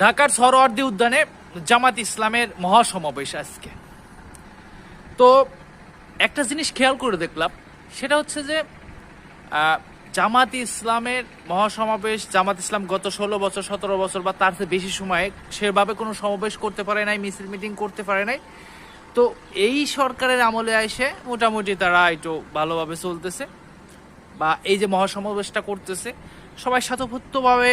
ঢাকার সরোয়ার্দী উদ্যানে জামাত ইসলামের মহাসমাবেশ আজকে। তো একটা জিনিস খেয়াল করে দেখলাম, সেটা হচ্ছে যে জামাত ইসলামের মহাসমাবেশ, জামাত ইসলাম গত 16 বছর 17 বছর বা তার চেয়ে বেশি সময়ে সেভাবে কোনো সমাবেশ করতে পারে নাই, মিছিল মিটিং করতে পারে নাই। তো এই সরকারের আমলে এসে মোটামুটি তারা একটু ভালোভাবে চলতেছে, বা এই যে মহাসমাবেশটা করতেছে সবাই স্বতঃস্ফূর্তভাবে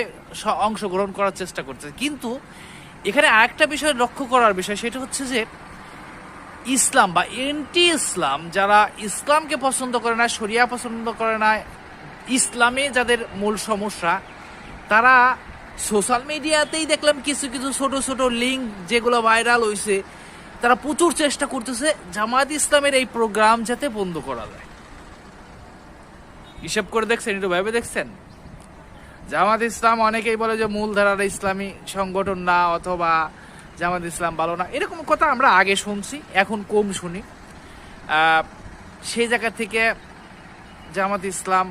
অংশগ্রহণ করার চেষ্টা করতেছে। কিন্তু এখানে আরেকটা বিষয় লক্ষ্য করার বিষয়, সেটা হচ্ছে যে ইসলাম বা এন্টি ইসলাম, যারা ইসলামকে পছন্দ করে না, শরিয়া পছন্দ করে না, ইসলামে যাদের মূল সমস্যা, তারা সোশ্যাল মিডিয়াতেই দেখলাম কিছু কিছু ছোট ছোট লিঙ্ক যেগুলো ভাইরাল হয়েছে, তারা প্রচুর চেষ্টা করতেছে জামাত ইসলামের এই প্রোগ্রাম যাতে বন্ধ করা যায়। হিসাব করে দেখছেন, একটু ভেবে দেখছেন? জামাত ইসলাম অনেকেই বলে যে মূলধারার ইসলামী সংগঠন না, অথবা জামাত ইসলাম ভালো না, এরকম কথা আমরা আগে শুনছি, এখন কম শুনি। সেই জায়গা থেকে জামাত ইসলাম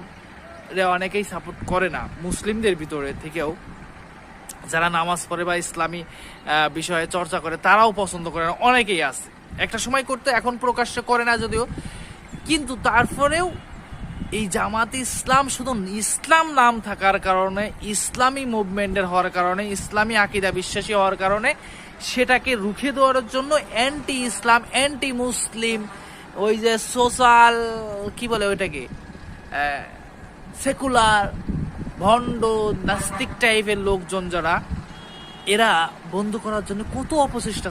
অনেকেই সাপোর্ট করে না, মুসলিমদের ভিতরে থেকেও যারা নামাজ পড়ে বা ইসলামী বিষয়ে চর্চা করে তারাও পছন্দ করে না, অনেকেই আছে। একটা সময় করতে, এখন প্রকাশ্য করে না যদিও, কিন্তু তারপরেও এই জামাত ইসলাম শুধু ইসলাম নাম থাকার কারণে, ইসলামী মুভমেন্টের হওয়ার কারণে, ইসলামী আকিদা বিশ্বাসী হওয়ার কারণে সেটাকে রুখে দেওয়ার জন্য অ্যান্টি ইসলাম, অ্যান্টি মুসলিম, ওই যে সোশ্যাল কি বলে ওইটাকে, সেকুলার, ভণ্ড, নাস্তিক টাইপের লোকজন যারা, এরা বন্ধ করার জন্য কত অপচেষ্টা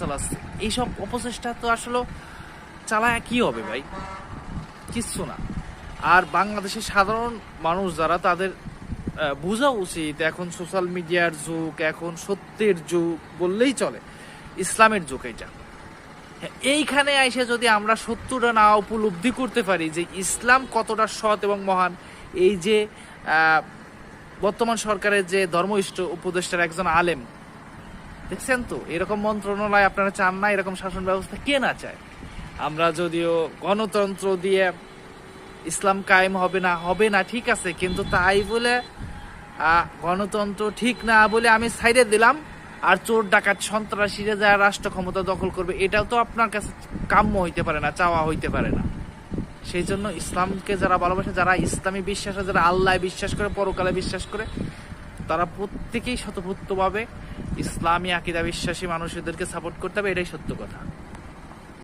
চালাচ্ছে। এইসব অপচেষ্টা তো আসলে চালায় কি হবে ভাই? কিচ্ছু না। আর বাংলাদেশের সাধারণ মানুষ যারা, তাদের বোঝা উচিত এখন সোশ্যাল মিডিয়ার যুগ, এখন সত্যের যুগ বললেই চলে, ইসলামের যুগ এটা। এইখানে এসে যদি আমরা সত্যটা না উপলব্ধি করতে পারি যে ইসলাম কতটা সৎ এবং মহান, এই যে বর্তমান সরকারের যে ধর্ম উপদেষ্টার একজন আলেম, দেখছেন তো, এরকম মন্ত্রণালয় আপনারা চান না, এরকম শাসন ব্যবস্থা কে না চায়? আমরা যদিও গণতন্ত্র দিয়ে ইসলাম কায়েম হবে না ঠিক আছে, কিন্তু তাই বলে গণতন্ত্র ঠিক না বলে আমি সাইডে দিলাম, আর চোর ডাকাত সন্ত্রাসীরা যারা রাষ্ট্র ক্ষমতা দখল করবে, এটাও তো আপনার কাছে কাম্য হইতে পারে না, চাওয়া হইতে পারে না। সেই জন্য ইসলামকে যারা ভালোবাসে, যারা ইসলামী বিশ্বাসে, যারা আল্লাহ বিশ্বাস করে, পরকালে বিশ্বাস করে, তারা প্রত্যেকেই স্বতঃস্ফূর্তভাবে ইসলামী আকিদা বিশ্বাসী মানুষদেরকে সাপোর্ট করতে হবে, এটাই সত্য কথা।